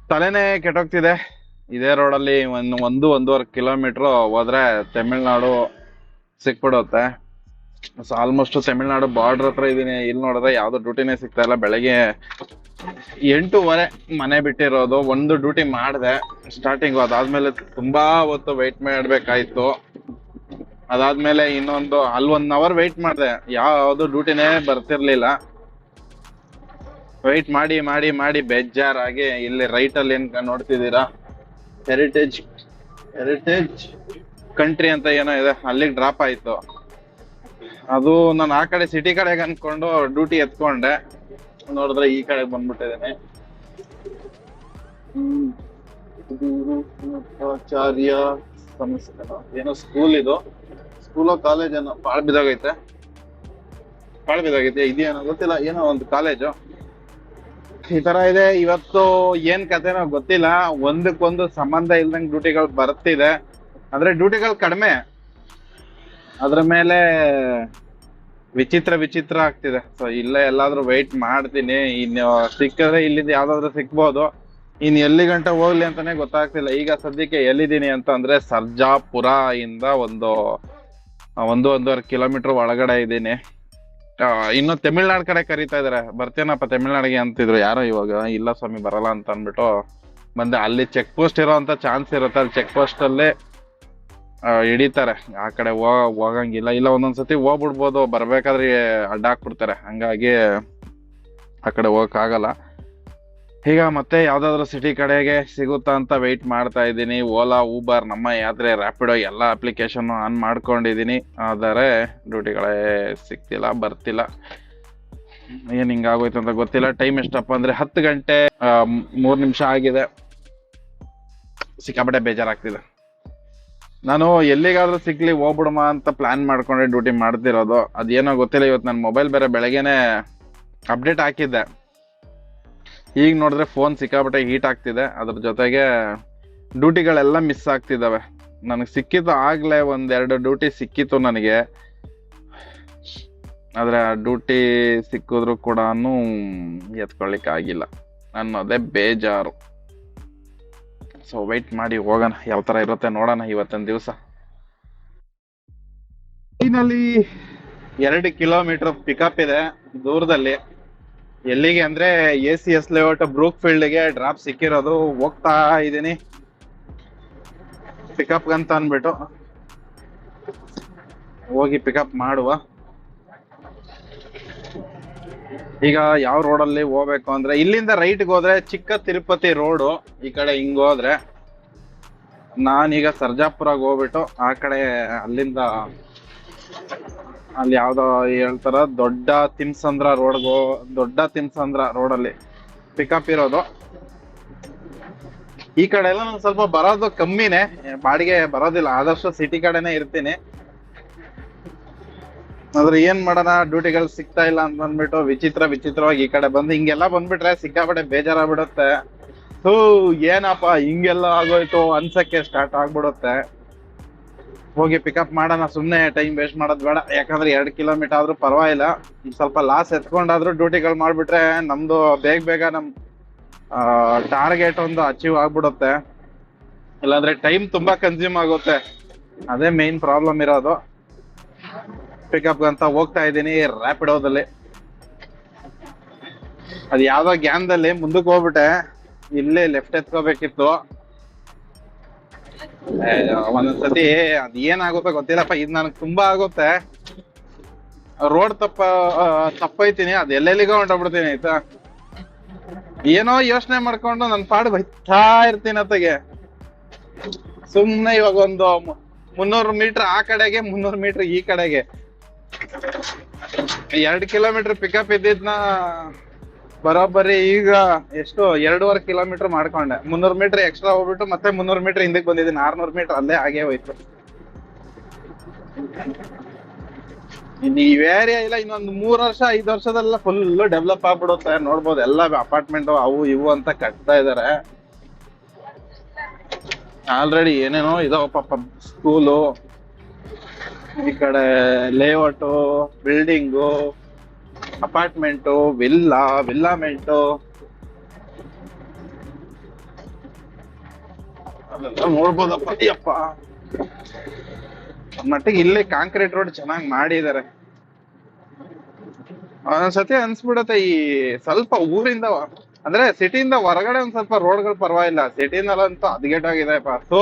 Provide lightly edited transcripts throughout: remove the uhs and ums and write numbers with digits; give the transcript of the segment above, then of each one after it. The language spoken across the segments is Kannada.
ತಲೆನೇ ಕೆಟ್ಟೋಗ್ತಿದೆ. ಇದೇ ರೋಡಲ್ಲಿ ಒಂದೂವರೆ ಕಿಲೋಮೀಟರ್ ಹೋದ್ರೆ ತಮಿಳ್ನಾಡು ಸಿಕ್ಬಿಡುತ್ತೆ. ಆಲ್ಮೋಸ್ಟ್ ತಮಿಳ್ನಾಡು ಬಾರ್ಡರ್ ಹತ್ರ ಇದೀನಿ. ಇಲ್ಲಿ ನೋಡಿದ್ರೆ ಯಾವ್ದು ಡ್ಯೂಟಿನೇ ಸಿಗ್ತಾ ಇಲ್ಲ. ಬೆಳಗ್ಗೆ 8:30 ಮನೆ ಬಿಟ್ಟಿರೋದು. ಒಂದು ಡ್ಯೂಟಿ ಮಾಡಿದೆ ಸ್ಟಾರ್ಟಿಂಗ್. ಅದಾದ್ಮೇಲೆ ತುಂಬಾ ಹೊತ್ತು ವೆಯ್ಟ್ ಮಾಡ್ಬೇಕಾಯ್ತು. ಅದಾದ್ಮೇಲೆ ಇನ್ನೊಂದು ಅಲ್ಲಿ 1 ಅವರ್ ವೆಯ್ಟ್ ಮಾಡಿದೆ. ಯಾವ್ದು ಡ್ಯೂಟಿನೇ ಬರ್ತಿರ್ಲಿಲ್ಲ. ವೆಯ್ಟ್ ಮಾಡಿ ಮಾಡಿ ಮಾಡಿ ಬೇಜಾರಾಗಿ ಇಲ್ಲಿ ರೈಟ್ ಅಲ್ಲಿ ಏನ್ ನೋಡ್ತಿದ್ದೀರಾ, ಹೆರಿಟೇಜ್ ಹೆರಿಟೇಜ್ ಕಂಟ್ರಿ ಅಂತ ಏನೋ ಇದೆ, ಅಲ್ಲಿಗೆ ಡ್ರಾಪ್ ಆಯ್ತು. ಅದು ನಾನು ಆ ಕಡೆ ಸಿಟಿ ಕಡೆಗೆ ಅನ್ಕೊಂಡು ಡ್ಯೂಟಿ ಎತ್ಕೊಂಡೆ. ನೋಡಿದ್ರೆ ಈ ಕಡೆಗೆ ಬಂದ್ಬಿಟ್ಟಿದ್ದೇನೆ. ಆಚಾರ್ಯ ಸಂಸ್ಥಾನ ಏನೋ ಸ್ಕೂಲ್, ಇದು ಸ್ಕೂಲೋ ಕಾಲೇಜ್ ಏನೋ ಬಾಳ್ ಬಿದ್ದೋಗೈತೆ. ಇದೇನೋ ಗೊತ್ತಿಲ್ಲ, ಏನೋ ಒಂದು ಕಾಲೇಜು ಈ ತರ ಇದೆ. ಇವತ್ತು ಏನ್ ಕತೆನೋ ಗೊತ್ತಿಲ್ಲ. ಒಂದಕ್ಕೊಂದು ಸಂಬಂಧ ಇಲ್ದಂಗ್ ಡ್ಯೂಟಿಗಳು ಬರ್ತಿದೆ. ಅಂದ್ರೆ ಡ್ಯೂಟಿಗಳು ಕಡಿಮೆ, ಅದ್ರ ಮೇಲೆ ವಿಚಿತ್ರ ಆಗ್ತಿದೆ. ಸೊ ಇಲ್ಲೇ ಎಲ್ಲಾದ್ರೂ ವೆಯ್ಟ್ ಮಾಡ್ತೀನಿ. ಇನ್ನು ಸಿಕ್ಕಿದ್ರೆ ಇಲ್ಲಿಂದ ಯಾವ್ದಾದ್ರು ಸಿಕ್ಬೋದು. ಇನ್ ಎಲ್ಲಿ ಗಂಟೆ ಹೋಗ್ಲಿ ಅಂತಾನೆ ಗೊತ್ತಾಗ್ತಿಲ್ಲ. ಈಗ ಸದ್ಯಕ್ಕೆ ಎಲ್ಲಿದ್ದೀನಿ ಅಂತ ಅಂದ್ರೆ ಸರ್ಜಾಪುರ ಇಂದ ಒಂದೂವರೆ ಕಿಲೋಮೀಟರ್ ಒಳಗಡೆ ಇದ್ದೀನಿ. ಇನ್ನು ತಮಿಳ್ನಾಡು ಕಡೆ ಕರೀತಾ ಇದಾರೆ. ಬರ್ತೇನಪ್ಪ ತಮಿಳ್ನಾಡಿಗೆ ಅಂತಿದ್ರು ಯಾರೋ. ಇವಾಗ ಇಲ್ಲ ಸ್ವಾಮಿ ಬರಲ್ಲ ಅಂತ ಅಂದ್ಬಿಟ್ಟು ಬಂದೆ. ಅಲ್ಲಿ ಚೆಕ್ ಪೋಸ್ಟ್ ಇರೋ ಅಂತ ಚಾನ್ಸ್ ಇರುತ್ತೆ. ಅಲ್ಲಿ ಚೆಕ್ ಪೋಸ್ಟ್ ಅಲ್ಲಿ ಹಿಡಿತಾರೆ. ಆ ಕಡೆ ಹೋಗಂಗಿಲ್ಲ. ಇಲ್ಲ ಒಂದೊಂದ್ಸತಿ ಹೋಗ್ಬಿಡ್ಬೋದು, ಬರ್ಬೇಕಾದ್ರೆ ಅಡ್ಡ ಹಾಕ್ಬಿಡ್ತಾರೆ. ಹಂಗಾಗಿ ಆ ಕಡೆ ಹೋಗಕ್ ಆಗಲ್ಲ. ಈಗ ಮತ್ತೆ ಯಾವ್ದಾದ್ರು ಸಿಟಿ ಕಡೆಗೆ ಸಿಗುತ್ತಾ ಅಂತ ವೆಯ್ಟ್ ಮಾಡ್ತಾ ಇದ್ದೀನಿ. ಓಲಾ, ಊಬರ್, ನಮ್ಮ ಯಾತ್ರೆ, ರ್ಯಾಪಿಡೋ ಎಲ್ಲ ಅಪ್ಲಿಕೇಶನ್ ಆನ್ ಮಾಡ್ಕೊಂಡಿದ್ದೀನಿ. ಆದರೆ ಡ್ಯೂಟಿಗಳೇ ಸಿಗ್ತಿಲ್ಲ, ಬರ್ತಿಲ್ಲ. ಏನ್ ಹಿಂಗಾಗೋಯ್ತು ಅಂತ ಗೊತ್ತಿಲ್ಲ. ಟೈಮ್ ಎಷ್ಟಪ್ಪ ಅಂದ್ರೆ 10 ಗಂಟೆ 3 ನಿಮಿಷ ಆಗಿದೆ. ಸಿಕ್ಕಾಪಟ್ಟೆ ಬೇಜಾರಾಗ್ತಿದೆ. ನಾನು ಎಲ್ಲಿಗಾದ್ರೂ ಸಿಗ್ಲಿ ಹೋಗ್ಬಿಡಮ ಅಂತ ಪ್ಲಾನ್ ಮಾಡ್ಕೊಂಡೆ ಡ್ಯೂಟಿ ಮಾಡ್ತಿರೋದು. ಅದೇನೋ ಗೊತ್ತಿಲ್ಲ. ಇವತ್ತು ನನ್ನ ಮೊಬೈಲ್ ಬೇರೆ ಬೆಳಗ್ಗೆನೆ ಅಪ್ಡೇಟ್ ಹಾಕಿದ್ದೆ. ಈಗ ನೋಡಿದ್ರೆ ಫೋನ್ ಸಿಕ್ಕಾಪಟ್ಟೆ ಹೀಟ್ ಆಗ್ತಿದೆ. ಅದ್ರ ಜೊತೆಗೆ ಡ್ಯೂಟಿಗಳೆಲ್ಲ ಮಿಸ್ ಆಗ್ತಿದ್ದಾವೆ. ನನಗೆ ಸಿಕ್ಕಿದ್ದು ಆಗ್ಲೇ 1-2 ಡ್ಯೂಟಿ ಸಿಕ್ಕಿತ್ತು ನನಗೆ. ಆದ್ರೆ ಆ ಡ್ಯೂಟಿ ಸಿಕ್ಕಿದ್ರು ಕೂಡ ಎತ್ಕೊಳ್ಳಿಕ್ ಆಗಿಲ್ಲ ಅನ್ನೋದೇ ಬೇಜಾರು. ಸೊ ವೆಯ್ಟ್ ಮಾಡಿ ಹೋಗೋಣ, ಯಾವ ತರ ಇರುತ್ತೆ ನೋಡೋಣ ಇವತ್ತಿನ ದಿವಸ. ಫೈನಲಿ 2 ಕಿಲೋಮೀಟರ್ ಪಿಕಪ್ ಇದೆ ದೂರದಲ್ಲಿ. ಎಲ್ಲಿಗೆ ಅಂದ್ರೆ ACS ಲೇಔಟ್ ಬ್ರೂಕ್ ಫೀಲ್ಡ್ಗೆ ಡ್ರಾಪ್ ಸಿಕ್ಕಿರೋದು. ಹೋಗ್ತಾ ಇದ್ದೀನಿ ಪಿಕಪ್ ಅಂತ ಅನ್ಬಿಟ್ಟು. ಹೋಗಿ ಪಿಕಪ್ ಮಾಡುವ. ಈಗ ಯಾವ ರೋಡಲ್ಲಿ ಹೋಗ್ಬೇಕು ಅಂದ್ರೆ ಇಲ್ಲಿಂದ ರೈಟ್ಗೆ ಹೋದ್ರೆ ಚಿಕ್ಕ ತಿರುಪತಿ ರೋಡು. ಈ ಕಡೆ ಹಿಂಗ್ ಹೋದ್ರೆ ನಾನೀಗ ಸರ್ಜಾಪುರಾಗ ಹೋಗ್ಬಿಟ್ಟು ಆ ಕಡೆ ಅಲ್ಲಿಂದ ಅಲ್ಲಿ ಯಾವ್ದೋ ಹೇಳ್ತಾರ ದೊಡ್ಡ ತಿಮ್ಸಂದ್ರ ರೋಡಲ್ಲಿ ಪಿಕಪ್ ಇರೋದು. ಈ ಕಡೆ ಎಲ್ಲ ನಾನು ಸ್ವಲ್ಪ ಬರೋದು ಕಮ್ಮಿನೇ, ಬಾಡಿಗೆ ಬರೋದಿಲ್ಲ. ಆದಷ್ಟು ಸಿಟಿ ಕಡೆನೆ ಇರ್ತೀನಿ. ಆದ್ರೆ ಏನ್ ಮಾಡೋಣ, ಡ್ಯೂಟಿಗಳು ಸಿಗ್ತಾ ಇಲ್ಲ ಅಂತ ಅಂದ್ಬಿಟ್ಟು ವಿಚಿತ್ರವಾಗಿ ಈ ಕಡೆ ಬಂದು ಹಿಂಗೆಲ್ಲ ಬಂದ್ಬಿಟ್ರೆ ಸಿಕ್ಕಾಪಟ್ಟೆ ಬೇಜಾರಾಗ್ಬಿಡುತ್ತೆ. ಏನಪ್ಪ ಹಿಂಗೆಲ್ಲ ಆಗೋಯ್ತು ಅನ್ಸಕ್ಕೆ ಸ್ಟಾರ್ಟ್ ಆಗ್ಬಿಡುತ್ತೆ. ಹೋಗಿ ಪಿಕಪ್ ಮಾಡೋಣ, ಸುಮ್ನೆ ಟೈಮ್ ವೇಸ್ಟ್ ಮಾಡೋದ್ ಬೇಡ. ಯಾಕಂದ್ರೆ 2 ಕಿಲೋಮೀಟರ್ ಆದ್ರೂ ಪರವಾಗಿಲ್ಲ. ಸ್ವಲ್ಪ ಲಾಸ್ ಎತ್ಕೊಂಡಾದ್ರೂ ಡ್ಯೂಟಿಗಳು ಮಾಡ್ಬಿಟ್ರೆ ನಮ್ದು ಬೇಗ ನಮ್ ಟಾರ್ಗೆಟ್ ಒಂದು ಅಚೀವ್ ಆಗ್ಬಿಡುತ್ತೆ. ಇಲ್ಲಾಂದ್ರೆ ಟೈಮ್ ತುಂಬಾ ಕನ್ಸ್ಯೂಮ್ ಆಗುತ್ತೆ. ಅದೇ ಮೇನ್ ಪ್ರಾಬ್ಲಮ್ ಇರೋದು. ಪಿಕಪ್ ಅಂತ ಹೋಗ್ತಾ ಇದ್ದೀನಿ ರ್ಯಾಪಿಡೋದಲ್ಲಿ. ಅದ್ ಯಾವ್ದೋ ಗ್ಯಾನ್ದಲ್ಲಿ ಮುಂದಕ್ಕೆ ಹೋಗ್ಬಿಟ್ಟೆ. ಇಲ್ಲೇ ಲೆಫ್ಟ್ ಎತ್ಕೋಬೇಕಿತ್ತು. ಒಂದೊಂದ್ಸತಿ ಅದ್ ಏನಾಗುತ್ತೋ ಗೊತ್ತಿಲ್ಲಪ್ಪ. ಇದು ನನಗೆ ತುಂಬಾ ಆಗುತ್ತೆ. ರೋಡ್ ತಪ್ಪೈತೀನಿ, ಅದ್ ಎಲ್ಲೆಲ್ಲಿಗೋ ಹೊಂಟೋಗ್ಬಿಡ್ತೀನಿ ಆಯ್ತಾ. ಏನೋ ಯೋಚನೆ ಮಾಡ್ಕೊಂಡು ನನ್ ಪಾಡು ಬೈತಾ ಇರ್ತೀನಿ ಅತ್ತಗೆ. ಸುಮ್ನೆ ಇವಾಗ ಒಂದು 300 ಮೀಟರ್ ಆ ಕಡೆಗೆ 300 ಮೀಟರ್ ಈ ಕಡೆಗೆ 2 ಕಿಲೋಮೀಟರ್ ಪಿಕಪ್ ಇದ್ದಿದ್ನ ಬರೋಬ್ಬರಿ ಈಗ ಎಷ್ಟು 2.5 ಕಿಲೋಮೀಟರ್ ಮಾಡ್ಕೊಂಡೆ. 300 ಮೀಟರ್ ಎಕ್ಸ್ಟ್ರಾ ಹೋಗ್ಬಿಟ್ಟು ಮತ್ತೆ 300 ಮೀಟರ್ ಹಿಂದಕ್ಕೆ ಬಂದಿದ್ದೀನಿ. 600 ಮೀಟರ್ ಅಲ್ಲೇ ಆಗೇ ಹೋಯ್ತು. ಇನ್ನು ಈ ಏರಿಯಾ ಇಲ್ಲ, ಇನ್ನೊಂದು 3 ವರ್ಷ 5 ವರ್ಷದಲ್ಲ ಫುಲ್ ಡೆವಲಪ್ ಆಗ್ಬಿಡುತ್ತೆ. ನೋಡ್ಬೋದು ಎಲ್ಲ ಅಪಾರ್ಟ್ಮೆಂಟ್ ಅವು ಇವು ಅಂತ ಕಟ್ತಾ ಇದಾರೆ. ಆಲ್ರೆಡಿ ಏನೇನೋ ಇದಾವ ಪಾಪ. ಸ್ಕೂಲು, ಈ ಕಡೆ ಲೇಔಟು, ಬಿಲ್ಡಿಂಗು, ಅಪಾರ್ಟ್ಮೆಂಟು, ವಿಲ್ಲಾಮೆಂಟು. ಅದೆಲ್ಲ ನೋಡ್ಬೋದಪ್ಪ. ಅಯ್ಯಪ್ಪ, ಮಟ್ಟಿಗೆ ಇಲ್ಲಿ ಕಾಂಕ್ರೀಟ್ ರೋಡ್ ಚೆನ್ನಾಗಿ ಮಾಡಿದ್ದಾರೆ. ಒಂದ್ಸತಿ ಅನ್ಸ್ಬಿಡತ್ತೆ ಈ ಸ್ವಲ್ಪ ಊರಿಂದ ಅಂದ್ರೆ ಸಿಟಿಯಿಂದ ಹೊರಗಡೆ ಒಂದ್ ಸ್ವಲ್ಪ ರೋಡ್ಗಳು ಪರವಾಗಿಲ್ಲ, ಸಿಟಿನಲ್ಲಂತೂ ಹದಗೆಟ್ಟಾಗಿದೆ ಪಾಸು.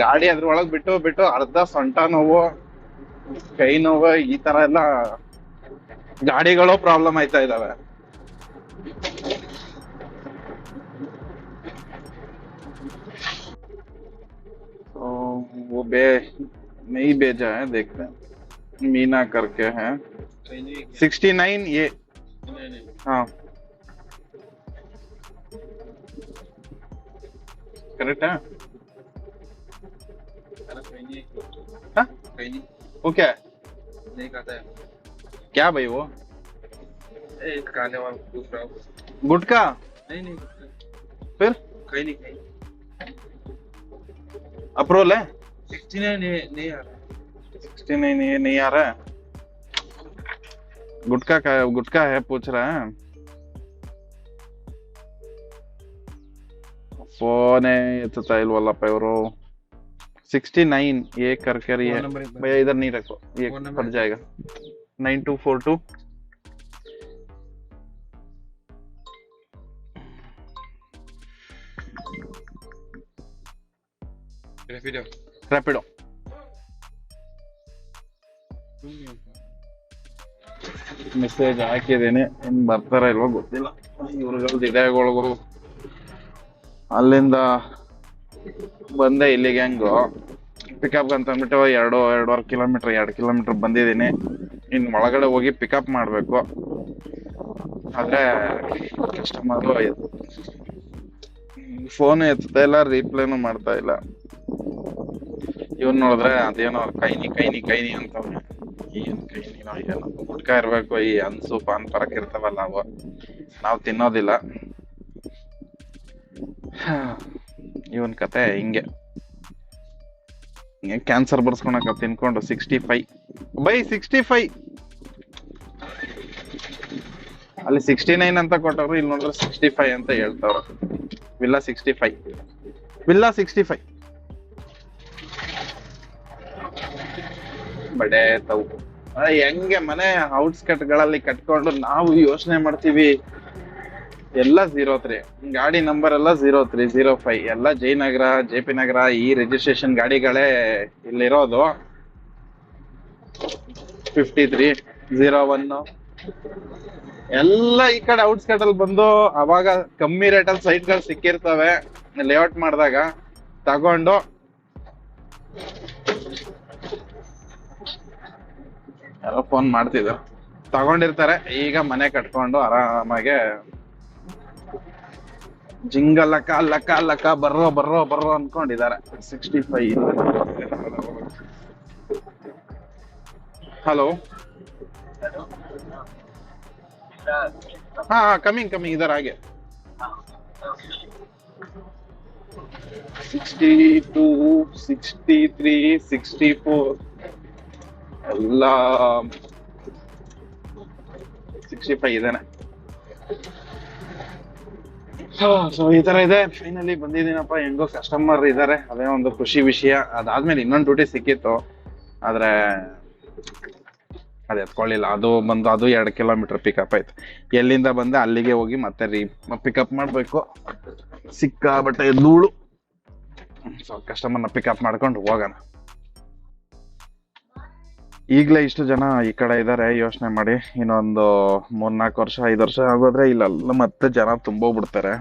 ಗಾಡಿ ಅದ್ರೊಳಗ್ ಬಿಟ್ಟು ಬಿಟ್ಟು ಅರ್ಧ ಸೊಂಟ ನೋವು, ಕೈ ನೋವು, ಈ ತರ ಎಲ್ಲ ಗಾಡಿಗಳು ಪ್ರಾಬ್ಲಮ್ ಆಯ್ತಾ ಇದಾವೆ. वो बे नहीं भेजा है, देखते हैं. मीना करके है 69 ये. हाँ करेक्ट है. हाँ? वो क्या है? नहीं खाता है क्या भाई वो? खाने वाला दूसरा गुटखा? नहीं फिर कहीं नहीं अप्रूवल है? 69 नहीं आ रहा 69 ये नहीं आ रहा है. गुटखा का गुटखा है पूछ रहा है. फोन एत्ता इल्वಲ್ಲಪ್ಪ ಇವರು. 69 ये करके रही है भैया, इधर नहीं रखो, ये फट जाएगा. 9242 रैपिडो. ಮೆಸೇಜ್ ಹಾಕಿದ್ದೀನಿ, ಇನ್ ಬರ್ತಾರ ಇಲ್ವೋ ಗೊತ್ತಿಲ್ಲ. ಇವ್ರಗಳ್ದು ಇಡೆಗಳು ಅಲ್ಲಿಂದ ಬಂದೆ ಇಲ್ಲಿಗೆ ಹೆಂಗು ಪಿಕಪ್ ಅಂತ ಅಂದ್ಬಿಟ್ಟು 2.5 ಕಿಲೋಮೀಟರ್ 2 ಕಿಲೋಮೀಟರ್ ಬಂದಿದ್ದೀನಿ. ಇನ್ ಒಳಗಡೆ ಹೋಗಿ ಪಿಕಪ್ ಮಾಡ್ಬೇಕು. ಆದ್ರೆ ಕಸ್ಟಮರು ಫೋನ್ ಎತ್ತಾ ಇಲ್ಲ, ರೀಪ್ಲೇನು ಮಾಡ್ತಾ ಇಲ್ಲ. ಇವನ್ ನೋಡಿದ್ರೆ ಅದೇನೋ ಕೈನಿ ಅಂತ. ಏನ್ ಕೈನಿನೋ ಏನೋ ಗುಟ್ಕಾ ಇರ್ಬೇಕು. ಈ ಹನ್ಸು ಪಾನ್ ಪರಕ್ ಇರ್ತಾವಲ್ಲ ಅವು ನಾವು ತಿನ್ನೋದಿಲ್ಲ. ಇವನ್ ಕತೆ ಹಿಂಗೆ ಕ್ಯಾನ್ಸರ್ ಬರ್ಸ್ಕೊಳಕ ತಿನ್ಕೊಂಡು 65 ಬೈ 65 ಅಲ್ಲಿ 69 ಅಂತ ಕೊಟ್ಟವ್ರು, ಇಲ್ಲಿ ನೋಡಿದ್ರೆ 65 ಅಂತ ಹೇಳ್ತಾವ್ರ. ವಿಲ್ಲಾ 65 ಬಡೇ ತವು. ಹೆಂಗೆ ಮನೆ ಔಟ್ಸ್ಕಟ್ ಗಳಲ್ಲಿ ಕಟ್ಕೊಂಡು ನಾವು ಯೋಚನೆ ಮಾಡ್ತೀವಿ. ಎಲ್ಲ 03 ಗಾಡಿ ನಂಬರ್ ಎಲ್ಲ 0305 ಎಲ್ಲ ಜಯನಗರ JP ನಗರ ಈ ರಿಜಿಸ್ಟ್ರೇಷನ್ ಗಾಡಿಗಳೇ ಇಲ್ಲಿರೋದು. 5301 ಎಲ್ಲ ಈ ಕಡೆ ಔಟ್ಸ್ಕಟ್ ಅಲ್ಲಿ ಬಂದು ಅವಾಗ ಕಮ್ಮಿ ರೇಟಲ್ಲಿ ಸೈಟ್ಗಳು ಸಿಕ್ಕಿರ್ತವೆ. ಲೇಔಟ್ ಮಾಡಿದಾಗ ತಗೊಂಡು ಯಾರೋ ಫೋನ್ ಮಾಡ್ತಿದ್ರು, ತಗೊಂಡಿರ್ತಾರೆ. ಈಗ ಮನೆ ಕಟ್ಕೊಂಡು ಆರಾಮಾಗೆ ಜಿಂಗಲ್ಲಕ್ಕ ಅಲ್ಲಕ್ಕ ಬರ್ರೋ ಅನ್ಕೊಂಡಿದ್ದಾರೆ. 65 ಹಲೋ. ಹಾ ಕಮಿಂಗ್ ಇದರ ಹಾಗೆ 62 63 64 ಎಲ್ಲ 65 ಇದೇನೆ. ಸೊ ಈ ತರ ಇದೆ. ಫೈನಲಿ ಬಂದಿದ್ದೀನಪ್ಪ, ಹೆಂಗೋ ಕಸ್ಟಮರ್ ಇದಾರೆ, ಅದೇ ಒಂದು ಖುಷಿ ವಿಷಯ. ಅದಾದ್ಮೇಲೆ ಇನ್ನೊಂದು ಡ್ಯೂಟಿ ಸಿಕ್ಕಿತ್ತು, ಆದ್ರೆ ಅದು ಎತ್ಕೊಳ್ಳಿಲ್ಲ. ಅದು 2 ಕಿಲೋಮೀಟರ್ ಪಿಕಪ್ ಆಯ್ತು. ಎಲ್ಲಿಂದ ಬಂದೆ ಅಲ್ಲಿಗೆ ಹೋಗಿ ಮತ್ತೆ ಪಿಕಪ್ ಮಾಡ್ಬೇಕು. ಸಿಕ್ಕಾಬಟ್ಟೆ ಧೂಳು. ಸೊ ಕಸ್ಟಮರ್ನ ಪಿಕಪ್ ಮಾಡ್ಕೊಂಡು ಹೋಗೋಣ. ಈಗಲೇ ಇಷ್ಟು ಜನ ಈ ಕಡೆ ಇದ್ದಾರೆ, ಯೋಚನೆ ಮಾಡಿ ಇನ್ನೊಂದು 3-4 ವರ್ಷ 5 ವರ್ಷ ಆಗೋದ್ರೆ ಇಲ್ಲೆಲ್ಲ ಮತ್ತೆ ಜನ ತುಂಬೋಗ್ಬಿಡ್ತಾರೆ.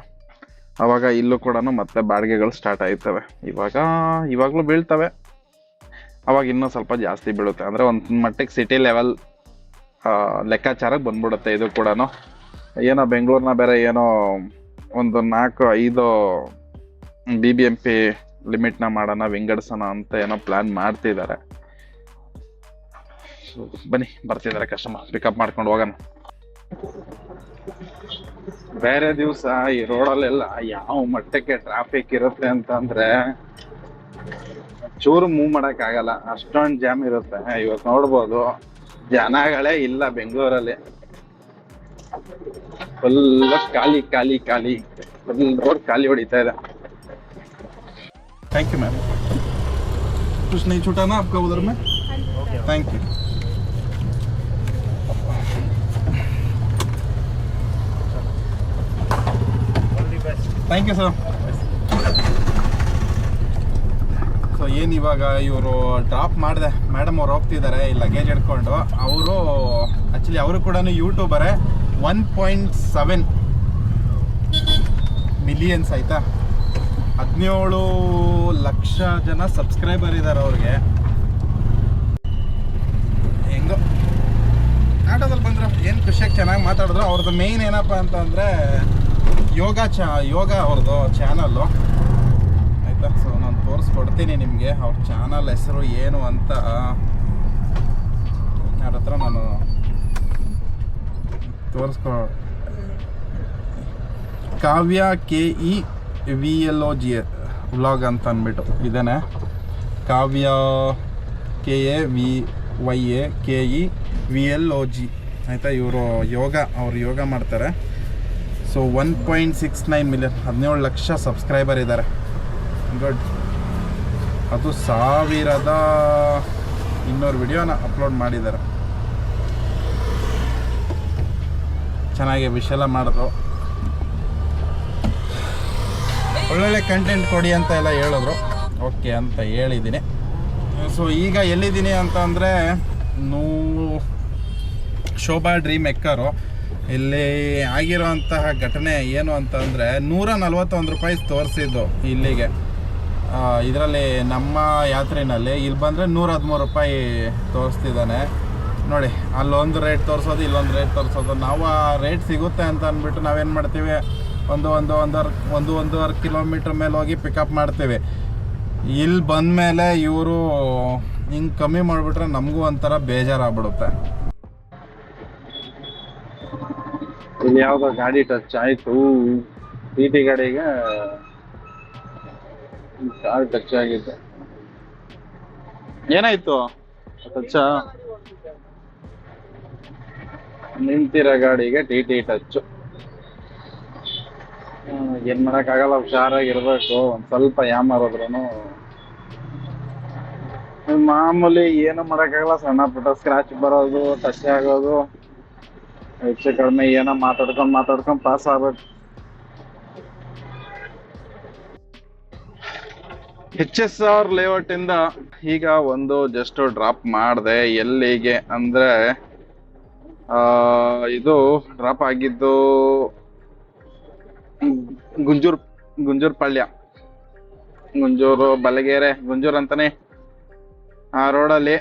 ಅವಾಗ ಇಲ್ಲೂ ಕೂಡ ಮತ್ತೆ ಬಾಡಿಗೆಗಳು ಸ್ಟಾರ್ಟ್ ಆಯ್ತವೆ. ಇವಾಗ್ಲೂ ಬೀಳ್ತವೆ, ಅವಾಗ ಇನ್ನೂ ಸ್ವಲ್ಪ ಜಾಸ್ತಿ ಬೀಳುತ್ತೆ. ಅಂದ್ರೆ ಒಂದು ಮಟ್ಟಿಗೆ ಸಿಟಿ ಲೆವೆಲ್ ಲೆಕ್ಕಾಚಾರಕ್ಕೆ ಬಂದ್ಬಿಡುತ್ತೆ. ಇದು ಕೂಡ ಏನೋ ಬೆಂಗಳೂರಿನ ಬೇರೆ ಏನೋ ಒಂದು 4-5 BBMP ಲಿಮಿಟ್ನ ಮಾಡೋಣ, ವಿಂಗಡಿಸೋಣ ಅಂತ ಏನೋ ಪ್ಲಾನ್ ಮಾಡ್ತಿದ್ದಾರೆ. ಬನ್ನಿ, ಬರ್ತಿದ್ದಾರೆ ಕಸ್ಟಮರ್, ಪಿಕಪ್ ಮಾಡ್ಕೊಂಡು ಹೋಗೋಣ. ಬೇರೆ ದಿವಸ ಈ ರೋಡಲ್ಲೆಲ್ಲ ಯಾವ ಮಟ್ಟಕ್ಕೆ ಟ್ರಾಫಿಕ್ ಇರುತ್ತೆ ಅಂತಂದ್ರೆ ಚೂರು ಮೂವ್ ಮಾಡಕ್ ಆಗಲ್ಲ, ಅಷ್ಟೊಂದು ಜಾಮ್ ಇರುತ್ತೆ. ಇವತ್ತು ನೋಡ್ಬೋದು ಜನಗಳೇ ಇಲ್ಲ ಬೆಂಗಳೂರಲ್ಲಿ. ಫುಲ್ ಖಾಲಿ ಖಾಲಿ ಖಾಲಿ, ಫುಲ್ ರೋಡ್ ಖಾಲಿ ಹೊಡಿತಾ ಇದೆ. Thank you ma'am. कुछ नहीं छूटा ना आपका उधर में? Thank you. Thank you sir. So ಏನು ಇವಾಗ ಇವರು ಡ್ರಾಪ್ ಮಾಡಿದೆ, ಮೇಡಮ್ ಅವ್ರು ಹೋಗ್ತಿದ್ದಾರೆ ಈ ಲಗೇಜ್ ಹಿಡ್ಕೊಂಡು. ಅವರು ಆ್ಯಕ್ಚುಲಿ ಅವರು ಕೂಡ ಯೂಟ್ಯೂಬರೇ. 1.7 ಮಿಲಿಯನ್ಸ್ ಆಯಿತಾ, 17 ಲಕ್ಷ ಜನ ಸಬ್ಸ್ಕ್ರೈಬರ್ ಇದ್ದಾರೆ ಅವ್ರಿಗೆ. ಹೆಂಗೋ ಆಟೋದಲ್ಲಿ ಬಂದರು, ಏನು ಖುಷಿಯಾಗಿ ಚೆನ್ನಾಗಿ ಮಾತಾಡಿದ್ರು. ಅವ್ರದ್ದು ಮೇಯ್ನ್ ಏನಪ್ಪ ಅಂತಂದರೆ ಯೋಗ ಅವ್ರದ್ದು ಚಾನಲ್ಲು ಆಯಿತಾ. ಸೊ ನಾನು ತೋರಿಸ್ಕೊಡ್ತೀನಿ ನಿಮಗೆ ಅವ್ರ ಚಾನಲ್ ಹೆಸರು ಏನು ಅಂತ. ಯಾರ ಹತ್ರ ನಾನು ಕಾವ್ಯ KEVLOG ವ್ಲಾಗ್ ಅಂತ ಅಂದ್ಬಿಟ್ಟು ಇದೇನೆ. ಕಾವ್ಯ KAVYAKEVLOG ಆಯಿತಾ. ಅವ್ರು ಯೋಗ ಮಾಡ್ತಾರೆ. ಸೊ 1.69 ಮಿಲಿಯನ್, 17 ಲಕ್ಷ ಸಬ್ಸ್ಕ್ರೈಬರ್ ಇದ್ದಾರೆ. ಗುಡ್. ಅದು 1200 ವಿಡಿಯೋನ ಅಪ್ಲೋಡ್ ಮಾಡಿದ್ದಾರೆ. ಚೆನ್ನಾಗಿ ವಿಷಯ ಮಾಡಿದ್ರು. ಒಳ್ಳೊಳ್ಳೆ ಕಂಟೆಂಟ್ ಕೊಡಿ ಅಂತ ಎಲ್ಲ ಹೇಳಿದ್ರು. ಓಕೆ ಅಂತ ಹೇಳಿದ್ದೀನಿ. ಸೊ ಈಗ ಎಲ್ಲಿದ್ದೀನಿ ಅಂತ ಅಂದರೆ ಶೋಭಾ ಡ್ರೀಮ್ ಎಕ್ಕರು. ಇಲ್ಲಿ ಆಗಿರೋಂತಹ ಘಟನೆ ಏನು ಅಂತಂದರೆ 141 ರೂಪಾಯಿ ತೋರಿಸಿದ್ದು ಇಲ್ಲಿಗೆ. ಇದರಲ್ಲಿ ನಮ್ಮ ಯಾತ್ರೆಯಲ್ಲಿ ಇಲ್ಲಿ ಬಂದರೆ 113 ರೂಪಾಯಿ ತೋರಿಸ್ತಿದ್ದಾನೆ ನೋಡಿ. ಅಲ್ಲೊಂದು ರೇಟ್ ತೋರಿಸೋದು, ಇಲ್ಲೊಂದು ರೇಟ್ ತೋರಿಸೋದು. ನಾವು ಆ ರೇಟ್ ಸಿಗುತ್ತೆ ಅಂತ ಅಂದ್ಬಿಟ್ಟು ನಾವೇನು ಮಾಡ್ತೀವಿ, ಒಂದೂವರೆ ಕಿಲೋಮೀಟ್ರ್ ಮೇಲೆ ಹೋಗಿ ಪಿಕಪ್ ಮಾಡ್ತೀವಿ. ಇಲ್ಲಿ ಬಂದಮೇಲೆ ಇವರು ಹಿಂಗೆ ಕಮ್ಮಿ ಮಾಡಿಬಿಟ್ರೆ ನಮಗೂ ಒಂಥರ ಬೇಜಾರಾಗ್ಬಿಡುತ್ತೆ. ಇಲ್ಲಿ ಯಾವುದೋ ಗಾಡಿ ಟಚ್ ಆಯಿತು, TT ಗಾಡಿಗೆ ಕಾರ್ ಟಚ್ ಆಗಿತ್ತು. ಏನಾಯ್ತು ಟಚ್? ನಿಂತಿರೋ ಗಾಡಿಗೆ TT ಟಚ್. ಏನು ಮಾಡೋಕ್ಕಾಗಲ್ಲ, ಹುಷಾರಾಗಿರ್ಬೇಕು. ಒಂದು ಸ್ವಲ್ಪ ಯಾಮಾರಿದ್ರು ಮಾಮೂಲಿ, ಏನು ಮಾಡೋಕ್ಕಾಗಲ್ಲ. ಸಣ್ಣ ಪುಟ್ಟ ಸ್ಕ್ರಾಚ್ ಬರೋದು, ಟಚ್ ಆಗೋದು, ಹೆಚ್ಚು ಕಡಿಮೆ ಏನೋ ಮಾತಾಡ್ಕೊಂಡು ಪಾಸ್ ಆಗ್ಬೇಕು. HSR ಲೇಔಟ್ ಇಂದ ಈಗ ಒಂದು ಜಸ್ಟ್ ಡ್ರಾಪ್ ಮಾಡಿದೆ. ಎಲ್ಲಿಗೆ ಅಂದರೆ ಇದು ಡ್ರಾಪ್ ಆಗಿದ್ದು ಗುಂಜೂರು ಪಾಳ್ಯ, ಗುಂಜೂರು ಬಲಗೆರೆ, ಗುಂಜೂರು ಅಂತಾನೆ ಆ ರೋಡಲ್ಲಿ.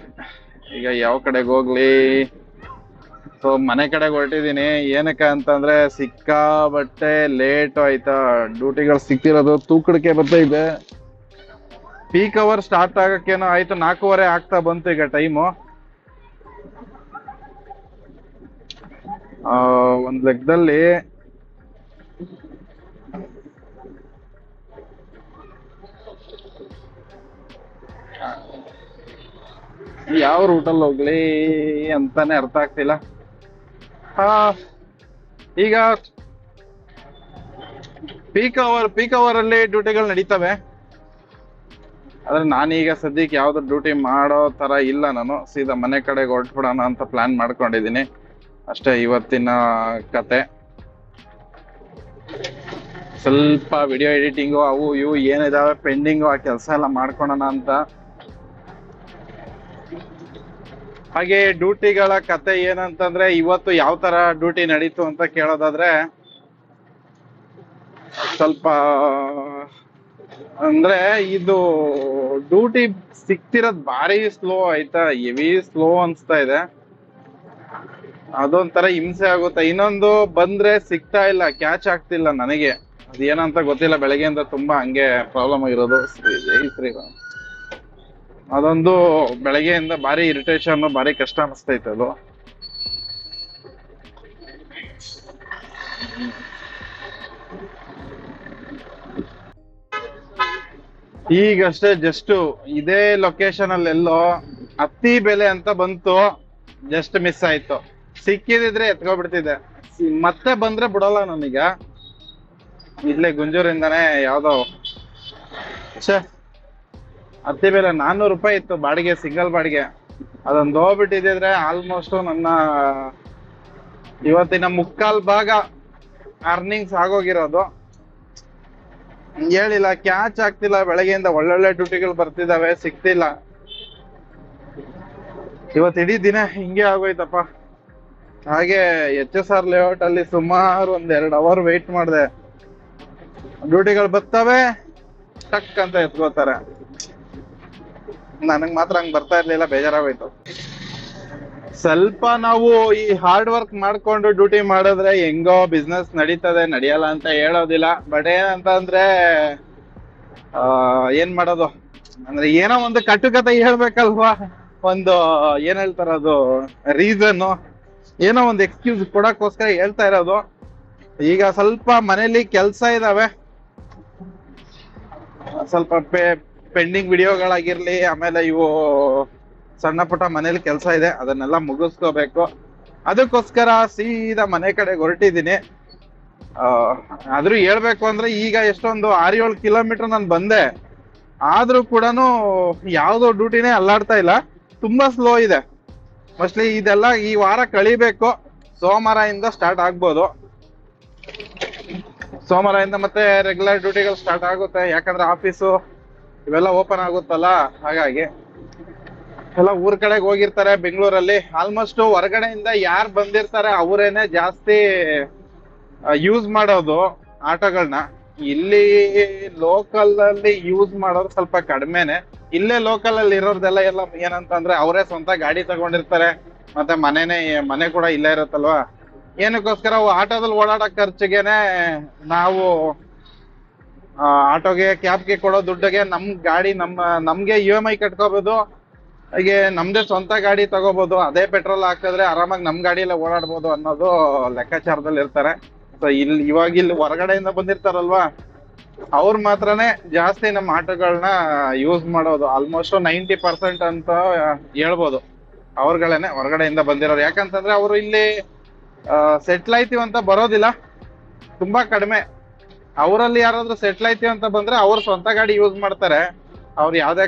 ಈಗ ಯಾವ ಕಡೆಗೆ ಹೋಗ್ಲಿ? ಸೊ ಮನೆ ಕಡೆಗೆ ಹೊರಟಿದ್ದೀನಿ. ಏನಕ್ಕೆ ಅಂತಂದ್ರೆ ಸಿಕ್ಕಾಬಟ್ಟೆ ಲೇಟ್ ಆಯ್ತಾ. ಡ್ಯೂಟಿಗಳು ಸಿಕ್ತಿರೋದು ತೂಕಡಿಕೆ ಇದೆ. ಪೀಕ್ ಅವರ್ ಸ್ಟಾರ್ಟ್ ಆಗಕ್ಕೇನೋ ಆಯ್ತು, 4:15 ಆಗ್ತಾ ಬಂತು ಈಗ ಟೈಮು. ಒಂದ್ ಲೆಕ್ಕದಲ್ಲಿ ಯಾವ ರೂಟಲ್ಲಿ ಹೋಗ್ಲಿ ಅಂತಾನೆ ಅರ್ಥ ಆಗ್ತಿಲ್ಲ. ಈಗ ಪೀಕ್ ಅವರ್ ಅಲ್ಲಿ ಡ್ಯೂಟಿಗಳು ನಡೀತವೆ. ಆದ್ರೆ ನಾನೀಗ ಸದ್ಯಕ್ಕೆ ಯಾವ್ದು ಡ್ಯೂಟಿ ಮಾಡೋ ತರ ಇಲ್ಲ. ನಾನು ಸೀದಾ ಮನೆ ಕಡೆಗೆ ಹೊರಟ್ಬಿಡೋಣ ಅಂತ ಪ್ಲಾನ್ ಮಾಡ್ಕೊಂಡಿದ್ದೀನಿ ಅಷ್ಟೇ. ಇವತ್ತಿನ ಕತೆ ಸ್ವಲ್ಪ ವಿಡಿಯೋ ಎಡಿಟಿಂಗು ಅವು ಇವು ಏನಿದಾವೆ ಪೆಂಡಿಂಗು, ಆ ಕೆಲಸ ಎಲ್ಲ ಮಾಡ್ಕೊಳೋಣ ಅಂತ. ಹಾಗೆ ಡ್ಯೂಟಿಗಳ ಕತೆ ಏನಂತಂದ್ರೆ, ಇವತ್ತು ಯಾವ ತರ ಡ್ಯೂಟಿ ನಡೀತು ಅಂತ ಕೇಳೋದಾದ್ರೆ, ಸ್ವಲ್ಪ ಅಂದ್ರೆ ಇದು ಡ್ಯೂಟಿ ಸಿಕ್ತಿರೋದ್ ಭಾರಿ ಸ್ಲೋ ಆಯ್ತಾ, ಹೆವಿ ಸ್ಲೋ ಅನ್ಸ್ತಾ ಇದೆ. ಅದೊಂಥರ ಹಿಂಸೆ ಆಗುತ್ತೆ. ಇನ್ನೊಂದು ಬಂದ್ರೆ ಸಿಗ್ತಾ ಇಲ್ಲ, ಕ್ಯಾಚ್ ಆಗ್ತಿಲ್ಲ ನನಗೆ. ಅದೇನಂತ ಗೊತ್ತಿಲ್ಲ, ಬೆಳಗ್ಗೆಯಿಂದ ತುಂಬಾ ಹಂಗೆ ಪ್ರಾಬ್ಲಮ್ ಆಗಿರೋದು. ಶ್ರೀರಾಮ್, ಅದೊಂದು ಬೆಳಗ್ಗೆಯಿಂದ ಭಾರಿ ಇರಿಟೇಷನ್, ಭಾರಿ ಕಷ್ಟ ಅನಿಸ್ತೈತೆ ಅದು. ಈಗಷ್ಟೇ ಜಸ್ಟ್ ಇದೇ ಲೊಕೇಶನ್ ಅಲ್ಲಿ ಎಲ್ಲೋ ಹತ್ತಿ ಬೆಲೆ ಅಂತ ಬಂತು, ಜಸ್ಟ್ ಮಿಸ್ ಆಯ್ತು. ಸಿಕ್ಕಿದಿದ್ರೆ ಎತ್ಕೊಬಿಡ್ತಿದ್ದೆ. ಮತ್ತೆ ಬಂದ್ರೆ ಬಿಡಲ್ಲ ನನಗ. ಇಲ್ಲೇ ಗುಂಜೂರಿಂದಾನೇ ಯಾವ್ದೋ ಛೇ ಅತಿ ಬೆಲೆ 400 ರೂಪಾಯಿ ಇತ್ತು ಬಾಡಿಗೆ, ಸಿಂಗಲ್ ಬಾಡಿಗೆ. ಅದೊಂದು ಹೋಗ್ಬಿಟ್ಟಿದ್ರೆ ಆಲ್ಮೋಸ್ಟ್ ನನ್ನ ಇವತ್ತಿನ ಮುಕ್ಕಾಲ್ ಭಾಗ ಅರ್ನಿಂಗ್ಸ್ ಆಗೋಗಿರೋದು. ಹೇಳಿಲ್ಲ, ಕ್ಯಾಚ್ ಆಗ್ತಿಲ್ಲ. ಬೆಳಗ್ಗೆಯಿಂದ ಒಳ್ಳೊಳ್ಳೆ ಡ್ಯೂಟಿಗಳು ಬರ್ತಿದಾವೆ, ಸಿಗ್ತಿಲ್ಲ. ಇವತ್ತು ಇಡೀ ದಿನ ಹಿಂಗೆ ಆಗೋಯ್ತಪ್ಪ. ಹಾಗೆ HSR ಲೇಔಟ್ ಅಲ್ಲಿ ಸುಮಾರು 1-2 ಅವರ್ ವೆಯ್ಟ್ ಮಾಡಿದೆ. ಡ್ಯೂಟಿಗಳು ಬರ್ತವೆ, ಟಕ್ ಅಂತ ಎತ್ಕೋತಾರೆ. ನನಗ್ ಮಾತ್ರ ಹಂಗ್ ಬರ್ತಾ ಇರ್ಲಿಲ್ಲ, ಬೇಜಾರಾಗೋಯ್ತು. ಸ್ವಲ್ಪ ನಾವು ಈ ಹಾರ್ಡ್ ವರ್ಕ್ ಮಾಡ್ಕೊಂಡು ಡ್ಯೂಟಿ ಮಾಡಿದ್ರೆ ಹೆಂಗೋ ಬಿಸ್ನೆಸ್ ನಡೀತದೆ, ನಡೆಯಲ್ಲ ಅಂತ ಹೇಳೋದಿಲ್ಲ. ಬಟ್ ಏನಂತಂದ್ರೆ ಏನ್ ಮಾಡೋದು ಅಂದ್ರೆ ಏನೋ ಒಂದು ಕಟ್ಟುಕತೆ ಹೇಳ್ಬೇಕಲ್ವಾ. ಒಂದು ಏನ್ ಹೇಳ್ತಾರ, ಅದು ರೀಸನ್, ಏನೋ ಒಂದು ಎಕ್ಸ್ಕ್ಯೂಸ್ ಕೊಡಕ್ಕೋಸ್ಕರ ಹೇಳ್ತಾ ಇರೋದು. ಈಗ ಸ್ವಲ್ಪ ಮನೇಲಿ ಕೆಲ್ಸ ಇದಾವೆ, ಸ್ವಲ್ಪ ಪೆಂಡಿಂಗ್ ವಿಡಿಯೋಗಳಾಗಿರ್ಲಿ, ಆಮೇಲೆ ಇವು ಸಣ್ಣ ಪುಟ್ಟ ಮನೇಲಿ ಕೆಲಸ ಇದೆ, ಅದನ್ನೆಲ್ಲ ಮುಗಿಸ್ಕೋಬೇಕು. ಅದಕ್ಕೋಸ್ಕರ ಸೀದಾ ಮನೆ ಕಡೆ ಹೊರಟಿದ್ದೀನಿ. ಆದ್ರೂ ಹೇಳ್ಬೇಕು ಅಂದ್ರೆ ಈಗ ಎಷ್ಟೊಂದು 6-7 ಕಿಲೋಮೀಟರ್ ನಾನು ಬಂದೆ, ಆದ್ರೂ ಕೂಡ ಯಾವ್ದೋ ಡ್ಯೂಟಿನೇ ಅಲ್ಲಾಡ್ತಾ ಇಲ್ಲ, ತುಂಬಾ ಸ್ಲೋ ಇದೆ. ಮೋಸ್ಟ್ಲಿ ಇದೆಲ್ಲ ಈ ವಾರ ಕಳಿಬೇಕು, ಸೋಮವಾರದಿಂದ ಸ್ಟಾರ್ಟ್ ಆಗ್ಬೋದು. ಸೋಮವಾರದಿಂದ ಮತ್ತೆ ರೆಗ್ಯುಲರ್ ಡ್ಯೂಟಿಗಳು ಸ್ಟಾರ್ಟ್ ಆಗುತ್ತೆ, ಯಾಕಂದ್ರೆ ಆಫೀಸು ಇವೆಲ್ಲ ಓಪನ್ ಆಗುತ್ತಲ್ಲ. ಹಾಗಾಗಿ ಎಲ್ಲ ಊರ್ ಕಡೆಗೆ ಹೋಗಿರ್ತಾರೆ ಬೆಂಗಳೂರಲ್ಲಿ. ಆಲ್ಮೋಸ್ಟ್ ಹೊರಗಡೆಯಿಂದ ಯಾರು ಬಂದಿರ್ತಾರೆ ಅವರೇನೆ ಜಾಸ್ತಿ ಯೂಸ್ ಮಾಡೋದು ಆಟೋಗಳನ್ನ. ಇಲ್ಲಿ ಲೋಕಲ್ ಅಲ್ಲಿ ಯೂಸ್ ಮಾಡೋರು ಸ್ವಲ್ಪ ಕಡಿಮೆನೆ. ಇಲ್ಲೇ ಲೋಕಲ್ ಅಲ್ಲಿ ಇರೋರ್ದೆಲ್ಲ ಎಲ್ಲ ಏನಂತಂದ್ರೆ ಅವರೇ ಸ್ವಂತ ಗಾಡಿ ತಗೊಂಡಿರ್ತಾರೆ, ಮತ್ತೆ ಮನೆ ಕೂಡ ಇಲ್ಲೇ ಇರುತ್ತಲ್ವಾ. ಏನಕ್ಕೋಸ್ಕರ ಆಟೋದಲ್ಲಿ ಓಡಾಡೋ ಖರ್ಚಿಗೆನೆ ನಾವು ಆಟೋಗೆ ಕ್ಯಾಬ್ಗೆ ಕೊಡೋ ದುಡ್ಡಿಗೆ ನಮ್ ಗಾಡಿ ನಮ್ಗೆ EMI ಕಟ್ಕೋಬಹುದು. ಹಾಗೆ ನಮ್ದೇ ಸ್ವಂತ ಗಾಡಿ ತಗೋಬಹುದು, ಅದೇ ಪೆಟ್ರೋಲ್ ಹಾಕಿದ್ರೆ ಆರಾಮಾಗಿ ನಮ್ ಗಾಡಿಯಲ್ಲೇ ಓಡಾಡ್ಬೋದು ಅನ್ನೋದು ಲೆಕ್ಕಾಚಾರದಲ್ಲಿ ಇರ್ತಾರೆ. ಸೊ ಇವಾಗ ಇಲ್ಲಿ ಹೊರಗಡೆಯಿಂದ ಬಂದಿರ್ತಾರಲ್ವಾ, ಅವ್ರು ಮಾತ್ರನೇ ಜಾಸ್ತಿ ನಮ್ಮ ಆಟೋಗಳನ್ನ ಯೂಸ್ ಮಾಡೋದು. ಆಲ್ಮೋಸ್ಟ್ 90% ಅಂತ ಹೇಳ್ಬೋದು ಅವ್ರಗಳೇನೆ ಹೊರಗಡೆಯಿಂದ ಬಂದಿರೋರು. ಯಾಕಂತಂದ್ರೆ ಅವರು ಇಲ್ಲಿ ಸೆಟ್ಲ್ ಆಯ್ತೀವಿ ಅಂತ ಬರೋದಿಲ್ಲ, ತುಂಬಾ ಕಡಿಮೆ. ಅವರಲ್ಲಿ ಯಾರಾದ್ರೂ ಸೆಟ್ಲ್ ಆಯ್ತೀವಿ ಅಂತ ಬಂದ್ರೆ ಅವ್ರು ಸ್ವಂತ ಗಾಡಿ ಯೂಸ್ ಮಾಡ್ತಾರೆ. ಅವ್ರು ಯಾವ್ದೇ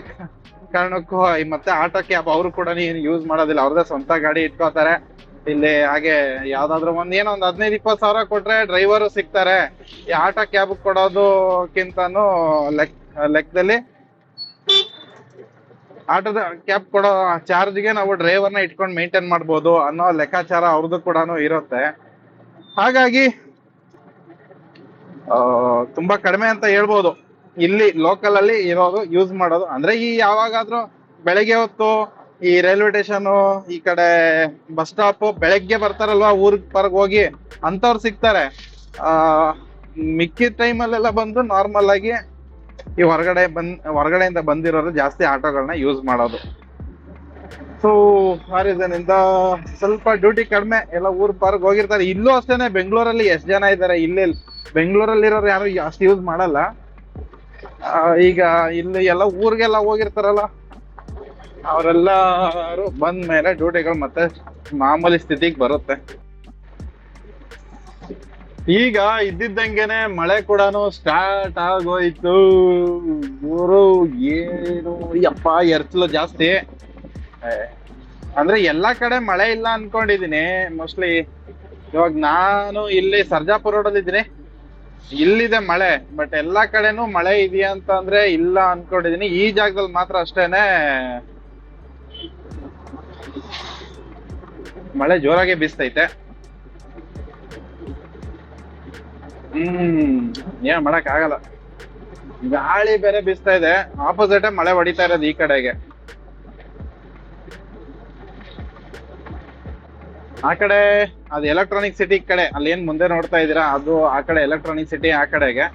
ಕಾರಣಕ್ಕೂ ಮತ್ತೆ ಆಟೋ ಕ್ಯಾಬ್ ಅವರು ಕೂಡ ಯೂಸ್ ಮಾಡೋದಿಲ್ಲ, ಅವ್ರದೇ ಸ್ವಂತ ಗಾಡಿ ಇಟ್ಕೋತಾರೆ ಇಲ್ಲಿ. ಹಾಗೆ ಯಾವ್ದಾದ್ರು ಏನೋ ಒಂದು 15-20 ಸಾವಿರ ಕೊಟ್ರೆ ಡ್ರೈವರು ಸಿಗ್ತಾರೆ. ಈ ಆಟೋ ಕ್ಯಾಬ್ ಕೊಡೋದಕ್ಕಿಂತನೂ ಲೆಕ್ಕದಲ್ಲಿ ಆಟೋದ ಕ್ಯಾಬ್ ಕೊಡೋ ಚಾರ್ಜ್ಗೆ ನಾವು ಡ್ರೈವರ್ನ ಇಟ್ಕೊಂಡು ಮೇಂಟೈನ್ ಮಾಡ್ಬೋದು ಅನ್ನೋ ಲೆಕ್ಕಾಚಾರ ಅವ್ರದ್ದು ಕೂಡ ಇರುತ್ತೆ. ಹಾಗಾಗಿ ತುಂಬಾ ಕಡಿಮೆ ಅಂತ ಹೇಳ್ಬೋದು ಇಲ್ಲಿ ಲೋಕಲ್ ಅಲ್ಲಿ ಇರೋದು ಯೂಸ್ ಮಾಡೋದು. ಅಂದ್ರೆ ಈ ಯಾವಾಗಾದ್ರೂ ಬೆಳಗ್ಗೆ ಹೊತ್ತು ಈ ರೈಲ್ವೆ ಸ್ಟೇಷನ್ ಈ ಕಡೆ ಬಸ್ ಸ್ಟಾಪ್ ಬೆಳಗ್ಗೆ ಬರ್ತಾರಲ್ವಾ ಊರ್ಗ್ ಹೋಗಿ, ಅಂತವ್ರು ಸಿಗ್ತಾರೆ. ಮಿಕ್ಕಿದ ಟೈಮಲ್ಲೆಲ್ಲ ಬಂದು ನಾರ್ಮಲ್ ಆಗಿ ಈ ಹೊರಗಡೆಯಿಂದ ಬಂದಿರೋರು ಜಾಸ್ತಿ ಆಟೋಗಳನ್ನ ಯೂಸ್ ಮಾಡೋದು. ಸೊ ಆ ರೀಸನ್ ಇಂದ ಸ್ವಲ್ಪ ಡ್ಯೂಟಿ ಕಡಿಮೆ, ಎಲ್ಲ ಊರ್ ಪಾರ್ಗ್ ಹೋಗಿರ್ತಾರೆ. ಇಲ್ಲೂ ಅಷ್ಟೇನೆ, ಬೆಂಗಳೂರಲ್ಲಿ ಎಷ್ಟು ಜನ ಇದ್ದಾರೆ, ಇಲ್ಲಿ ಬೆಂಗಳೂರಲ್ಲಿರೋರು ಯಾರು ಅಷ್ಟು ಯೂಸ್ ಮಾಡಲ್ಲ. ಈಗ ಇಲ್ಲಿ ಎಲ್ಲ ಊರಿಗೆಲ್ಲ ಹೋಗಿರ್ತಾರಲ್ಲ, ಅವರೆಲ್ಲರೂ ಬಂದ ಮೇಲೆ ಡ್ಯೂಟಿಗಳು ಮತ್ತೆ ಮಾಮೂಲಿ ಸ್ಥಿತಿಗೆ ಬರುತ್ತೆ. ಈಗ ಇದ್ದಿದ್ದಂಗೆನೆ ಮಳೆ ಕೂಡ ಸ್ಟಾರ್ಟ್ ಆಗೋಯ್ತು. ಊರು ಏನು ಯಪ್ಪ ಎರ್ಚಲು ಜಾಸ್ತಿ. ಅಂದ್ರೆ ಎಲ್ಲಾ ಕಡೆ ಮಳೆ ಇಲ್ಲ ಅನ್ಕೊಂಡಿದೀನಿ ಮೋಸ್ಟ್ಲಿ. ಇವಾಗ ನಾನು ಇಲ್ಲಿ ಸರ್ಜಾಪುರ ರೋಡ್ ಅಲ್ಲಿ ಇದ್ದೀನಿ, ಇಲ್ಲಿದೆ ಮಳೆ. ಬಟ್ ಎಲ್ಲಾ ಕಡೆನೂ ಮಳೆ ಇದೆಯಾ ಅಂತ ಅಂದ್ರೆ ಇಲ್ಲ ಅನ್ಕೊಂಡಿದೀನಿ. ಈ ಜಾಗದಲ್ಲಿ ಮಾತ್ರ ಅಷ್ಟೇನೆ ಮಳೆ ಜೋರಾಗಿ ಬೀಸ್ತೈತೆ. ಏನ್ ಮಾಡಕ್ ಆಗಲ್ಲ, ಗಾಳಿ ಬೇರೆ ಬೀಸ್ತಾ ಇದೆ. ಆಪೋಸಿಟ್ ಮಳೆ ಹೊಡಿತಾ ಇರೋದು ಈ ಕಡೆಗೆ. ಆ ಕಡೆ ಅದು ಎಲೆಕ್ಟ್ರಾನಿಕ್ ಸಿಟಿ ಕಡೆ, ಅಲ್ಲಿ ಏನ್ ಮುಂದೆ ನೋಡ್ತಾ ಇದೀರಾ ಅದು ಆ ಕಡೆ ಎಲೆಕ್ಟ್ರಾನಿಕ್ ಸಿಟಿ ಆ ಕಡೆಗೆ.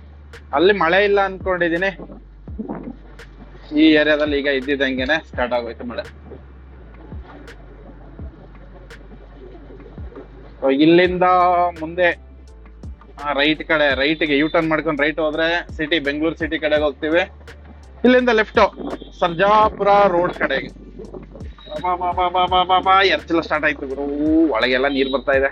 ಅಲ್ಲಿ ಮಳೆ ಇಲ್ಲ ಅನ್ಕೊಂಡಿದೀನಿ. ಈ ಏರಿಯಾದಲ್ಲಿ ಈಗ ಇದ್ದಿದ್ದಂಗೆನೆ ಸ್ಟಾರ್ಟ್ ಆಗೋಯ್ತು ಮಳೆ. ಇಲ್ಲಿಂದ ಮುಂದೆ ರೈಟ್ಗೆ ಯೂಟರ್ನ್ ಮಾಡ್ಕೊಂಡು ರೈಟ್ ಹೋದ್ರೆ ಸಿಟಿ, ಬೆಂಗಳೂರು ಸಿಟಿ ಕಡೆಗೆ ಹೋಗ್ತೀವಿ. ಇಲ್ಲಿಂದ ಲೆಫ್ಟ್ ಸರ್ಜಾಪುರ ರೋಡ್ ಕಡೆಗೆ. ಎರ್ಚಲ ಸ್ಟಾರ್ಟ್ ಆಯ್ತು ಗುರು, ಒಳಗೆಲ್ಲ ನೀರ್ ಬರ್ತಾ ಇದೆ.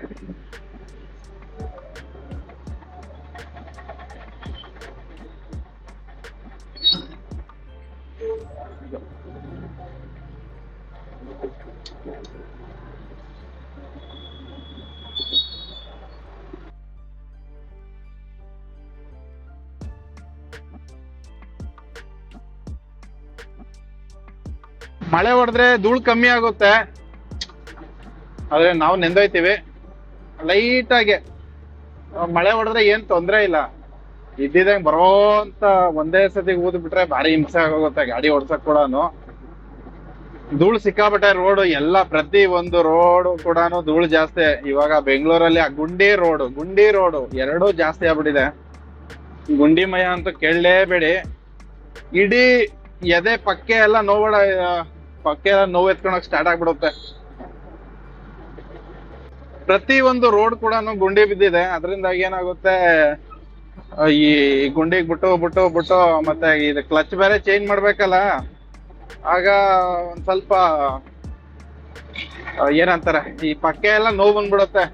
ಮಳೆ ಹೊಡೆದ್ರೆ ಧೂಳು ಕಮ್ಮಿ ಆಗುತ್ತೆ, ಆದ್ರೆ ನಾವು ನೆಂದೋಯ್ತೀವಿ. ಲೈಟ್ ಆಗಿ ಮಳೆ ಹೊಡೆದ್ರೆ ಏನ್ ತೊಂದ್ರೆ ಇಲ್ಲ, ಇದ್ದಿದಂಗ್ ಬರೋ ಅಂತ ಒಂದೇ ಸತಿ ಊದ್ ಬಿಟ್ರೆ ಭಾರಿ ಹಿಂಸೆ ಆಗೋಗುತ್ತೆ ಗಾಡಿ ಓಡ್ಸಕ್ ಕೂಡ. ಧೂಳು ಸಿಕ್ಕಾಪಟ್ಟೆ ರೋಡ್ ಎಲ್ಲ, ಪ್ರತಿ ಒಂದು ರೋಡ್ ಕೂಡ ಧೂಳು ಜಾಸ್ತಿ. ಇವಾಗ ಬೆಂಗಳೂರಲ್ಲಿ ಆ ಗುಂಡಿ ರೋಡು ಎರಡೂ ಜಾಸ್ತಿ ಆಗ್ಬಿಟ್ಟಿದೆ. ಗುಂಡಿಮಯ ಅಂತೂ ಕೇಳಲೇಬೇಡಿ. ಇಡೀ ಎದೆ ಪಕ್ಕೆ ಎಲ್ಲ ನೋವು ಎತ್ಕೊಳಕ್ ಸ್ಟಾರ್ಟ್ ಆಗ್ಬಿಡುತ್ತೆ. ಪ್ರತಿ ಒಂದು ರೋಡ್ ಕೂಡ ಗುಂಡಿ ಬಿದ್ದಿದೆ. ಅದರಿಂದ ಏನಾಗುತ್ತೆ, ಈ ಗುಂಡಿಗೆ ಬಿಟ್ಟು ಮತ್ತೆ ಇದು ಕ್ಲಚ್ ಬೇರೆ ಚೇಂಜ್ ಮಾಡ್ಬೇಕಲ್ಲ, ಆಗ ಒಂದ್ ಸ್ವಲ್ಪ ಏನಂತಾರೆ, ಈ ಪಕ್ಕೆ ಎಲ್ಲ ನೋವು ಬಂದ್ಬಿಡುತ್ತೆ.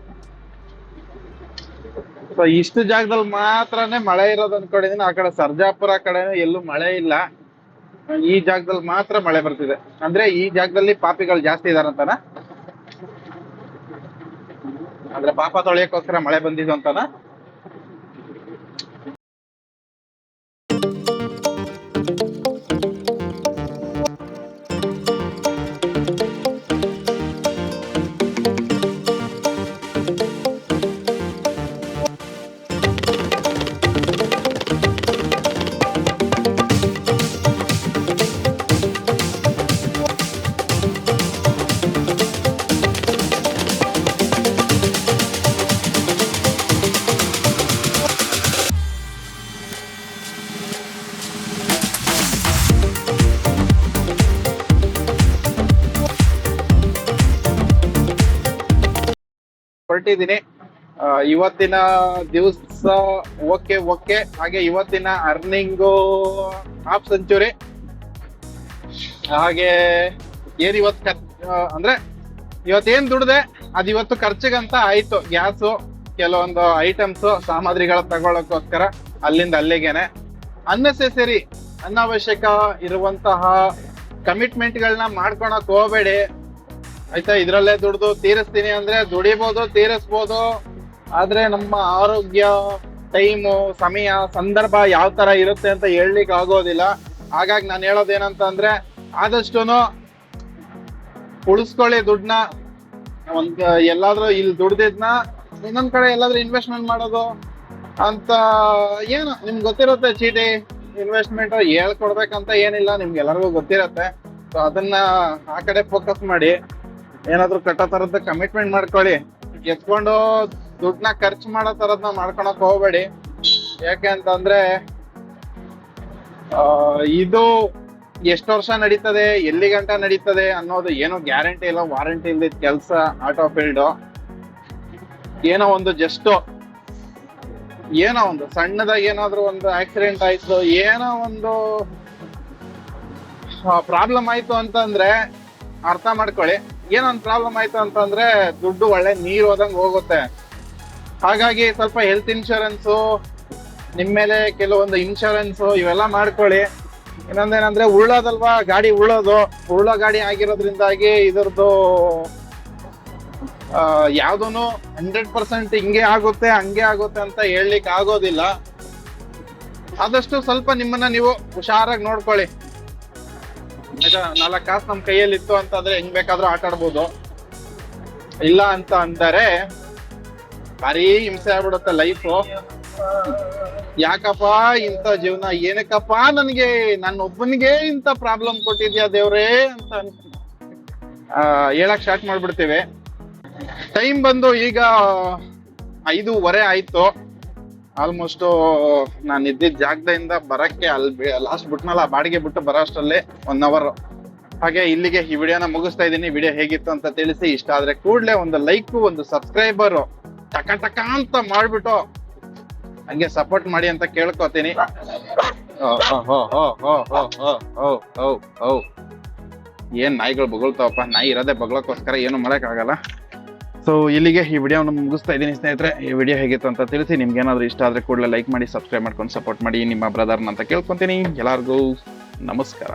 ಸೊ ಇಷ್ಟು ಜಾಗದಲ್ಲಿ ಮಾತ್ರನೇ ಮಳೆ ಇರೋದು ಅನ್ಕೊಂಡಿದೀನಿ. ಆ ಕಡೆ ಸರ್ಜಾಪುರ ಕಡೆ ಎಲ್ಲೂ ಮಳೆ ಇಲ್ಲ, ಈ ಜಾಗದಲ್ಲಿ ಮಾತ್ರ ಮಳೆ ಬರ್ತಿದೆ. ಅಂದ್ರೆ ಈ ಜಾಗದಲ್ಲಿ ಪಾಪಿಗಳು ಜಾಸ್ತಿ ಇದಾರಂತಾನ, ಅಂದ್ರೆ ಪಾಪ ತೊಳೆಯಕ್ಕೋಸ್ಕರ ಮಳೆ ಬಂದಿದ್ದು ಅಂತಾನ. ಹೊರಟಿದ್ದೀನಿ. ಇವತ್ತಿನ ದಿವಸ ಓಕೆ. ಹಾಗೆ ಇವತ್ತಿನ ಅರ್ನಿಂಗು ಹಾಫ್ ಸೆಂಚುರಿ. ಹಾಗೆ ಏನ್ ಅಂದ್ರೆ ಇವತ್ತೇನ್ ದುಡ್ದೆ ಅದ್ ಇವತ್ತು ಖರ್ಚಿಗಂತ ಆಯ್ತು. ಗ್ಯಾಸು, ಕೆಲವೊಂದು ಐಟಮ್ಸ್ ಸಾಮಗ್ರಿಗಳ ತಗೊಳಕ್ಕೋಸ್ಕರ ಅಲ್ಲಿಂದ ಅಲ್ಲಿಗೆನೆ. ಅನ್ನೆಸೆಸರಿ ಅನಾವಶ್ಯಕ ಇರುವಂತಹ ಕಮಿಟ್ಮೆಂಟ್ಗಳನ್ನ ಮಾಡ್ಕೊಳಕ್ ಹೋಗ್ಬೇಡಿ ಆಯ್ತಾ. ಇದ್ರಲ್ಲೇ ದುಡ್ದು ತೀರಿಸ್ತೀನಿ ಅಂದ್ರೆ ದುಡಿಬಹುದು, ತೀರಿಸ್ಬೋದು. ಆದ್ರೆ ನಮ್ಮ ಆರೋಗ್ಯ, ಟೈಮು, ಸಮಯ, ಸಂದರ್ಭ ಯಾವ ತರ ಇರುತ್ತೆ ಅಂತ ಹೇಳಲಿಕ್ಕೆ ಆಗೋದಿಲ್ಲ. ಹಾಗಾಗಿ ನಾನು ಹೇಳೋದೇನಂತ ಅಂದ್ರೆ, ಆದಷ್ಟು ಉಳಿಸ್ಕೊಳ್ಳಿ ದುಡ್ಡನ್ನ. ಎಲ್ಲಾದ್ರೂ ಇಲ್ಲಿ ದುಡ್ದಿದ್ನ ಇನ್ನೊಂದ್ ಕಡೆ ಎಲ್ಲಾದ್ರೂ ಇನ್ವೆಸ್ಟ್ಮೆಂಟ್ ಮಾಡೋದು ಅಂತ, ಏನು ನಿಮ್ಗೆ ಗೊತ್ತಿರುತ್ತೆ. ಚೀಟಿ ಇನ್ವೆಸ್ಟ್ಮೆಂಟ್ ಹೇಳ್ಕೊಡ್ಬೇಕಂತ ಏನಿಲ್ಲ, ನಿಮ್ಗೆ ಎಲ್ಲರಿಗೂ ಗೊತ್ತಿರತ್ತೆ. ಸೊ ಅದನ್ನ ಆ ಕಡೆ ಫೋಕಸ್ ಮಾಡಿ. ಏನಾದ್ರು ಕಟ್ಟೋ ತರದ್ದು ಕಮಿಟ್ಮೆಂಟ್ ಮಾಡ್ಕೊಳ್ಳಿ. ಎತ್ಕೊಂಡು ದುಡ್ಡನ್ನ ಖರ್ಚು ಮಾಡೋ ತರದ್ನ ಮಾಡ್ಕೊಳಕ್ ಹೋಗ್ಬೇಡಿ. ಯಾಕೆ ಅಂತಂದ್ರೆ ಇದು ಎಷ್ಟು ವರ್ಷ ನಡೀತದೆ, ಎಲ್ಲಿ ಗಂಟ ನಡೀತದೆ ಅನ್ನೋದು ಏನೋ ಗ್ಯಾರಂಟಿ ಇಲ್ಲ, ವಾರಂಟಿ ಇಲ್ದಿದ್ ಕೆಲ್ಸ ಆಟೋ ಫೀಲ್ಡ್. ಏನೋ ಒಂದು ಏನೋ ಒಂದು ಸಣ್ಣದಾಗಿ ಏನಾದ್ರು ಒಂದು ಆಕ್ಸಿಡೆಂಟ್ ಆಯ್ತು, ಏನೋ ಒಂದು ಪ್ರಾಬ್ಲಮ್ ಆಯ್ತು ಅಂತಂದ್ರೆ ಅರ್ಥ ಮಾಡ್ಕೊಳ್ಳಿ. ಏನೊಂದು ಪ್ರಾಬ್ಲಮ್ ಆಯ್ತು ಅಂತಂದ್ರೆ ದುಡ್ಡು ಒಳ್ಳೆ ನೀರ್ ಹೋದಂಗ್ ಹೋಗುತ್ತೆ. ಹಾಗಾಗಿ ಸ್ವಲ್ಪ ಹೆಲ್ತ್ ಇನ್ಶೂರೆನ್ಸು, ನಿಮ್ ಮೇಲೆ ಕೆಲವೊಂದು ಇನ್ಶೂರೆನ್ಸು ಇವೆಲ್ಲ ಮಾಡ್ಕೊಳ್ಳಿ. ಇನ್ನೊಂದೇನಂದ್ರೆ ಉಳ್ಳೋದಲ್ವಾ ಗಾಡಿ, ಉಳ್ಳೋ ಗಾಡಿ ಆಗಿರೋದ್ರಿಂದಾಗಿ ಇದ್ರದ್ದು ಯಾವ್ದೂನು 100% ಹಿಂಗೆ ಆಗುತ್ತೆ ಹಂಗೆ ಆಗುತ್ತೆ ಅಂತ ಹೇಳಲಿಕ್ಕೆ ಆಗೋದಿಲ್ಲ. ಆದಷ್ಟು ಸ್ವಲ್ಪ ನಿಮ್ಮನ್ನ ನೀವು ಹುಷಾರಾಗಿ ನೋಡ್ಕೊಳ್ಳಿ ಆಯ್ತಾ. 4 ಕಾಸು ನಮ್ ಕೈಯಲ್ಲಿ ಇತ್ತು ಅಂತಂದ್ರೆ ಹೆಂಗ್ ಬೇಕಾದ್ರೂ ಆಟ ಆಡ್ಬೋದು. ಇಲ್ಲ ಅಂತ ಅಂದರೆ ಭಾರಿ ಹಿಂಸೆ ಆಗ್ಬಿಡುತ್ತೆ ಲೈಫು. ಯಾಕಪ್ಪ ಇಂಥ ಜೀವನ, ಏನಕ್ಕಪ್ಪ ನನಗೆ, ನನ್ನೊಬ್ಬನಿಗೆ ಇಂಥ ಪ್ರಾಬ್ಲಮ್ ಕೊಟ್ಟಿದ್ಯಾ ದೇವ್ರೇ ಅಂತ ಹೇಳಕ್ ಸ್ಟಾರ್ಟ್ ಮಾಡ್ಬಿಡ್ತೀವಿ. ಟೈಮ್ ಬಂದು ಈಗ 5:15 ಆಯ್ತು. ಆಲ್ಮೋಸ್ಟ್ ನಾನು ಇದ್ದಿದ್ದ ಜಾಗದಿಂದ ಬರಕ್ಕೆ ಅಲ್ಲಿ ಲಾಸ್ಟ್ ಬಿಟ್ನಲ್ಲ, ಬಾಡಿಗೆ ಬಿಟ್ಟು ಬರೋ ಅಷ್ಟರಲ್ಲಿ 1 ಅವರ್. ಹಾಗೆ ಇಲ್ಲಿಗೆ ಈ ವಿಡಿಯೋನ ಮುಗಿಸ್ತಾ ಇದ್ದೀನಿ. ವಿಡಿಯೋ ಹೇಗಿತ್ತು ಅಂತ ತಿಳಿಸಿ. ಇಷ್ಟ ಆದ್ರೆ ಕೂಡ್ಲೆ ಒಂದು ಲೈಕ್, ಒಂದು ಸಬ್ಸ್ಕ್ರೈಬರ್ ಟಕ ಅಂತ ಮಾಡ್ಬಿಟ್ಟು ಹಂಗೆ ಸಪೋರ್ಟ್ ಮಾಡಿ ಅಂತ ಕೇಳ್ಕೊತೀನಿ. ಏನ್ ನಾಯಿಗಳು ಬೊಗಳ್ತಾವಪ್ಪ. ನಾಯಿ ಇರೋದೇ ಬಗ್ಲಕ್ಕೋಸ್ಕರ, ಏನು ಮಾಡಕ್ ಆಗಲ್ಲ. ಸೊ ಇಲ್ಲಿಗೆ ಈ ವಿಡಿಯೋನ ಮುಗಿಸ್ತಾ ಇದ್ದೀನಿ ಸ್ನೇಹಿತರೆ. ಈ ವಿಡಿಯೋ ಹೇಗಿತ್ತು ಅಂತ ತಿಳಿಸಿ. ನಿಮ್ಗೆ ಏನಾದ್ರು ಇಷ್ಟ ಆದ್ರೆ ಕೂಡಲೇ ಲೈಕ್ ಮಾಡಿ, ಸಬ್ಸ್ಕ್ರೈಬ್ ಮಾಡ್ಕೊಂಡು ಸಪೋರ್ಟ್ ಮಾಡಿ. ನಿಮ್ಮ ಬ್ರದರ್ನ ಅಂತ ಕೇಳ್ಕೊಂತೀನಿ. ಎಲ್ಲರಿಗೂ ನಮಸ್ಕಾರ.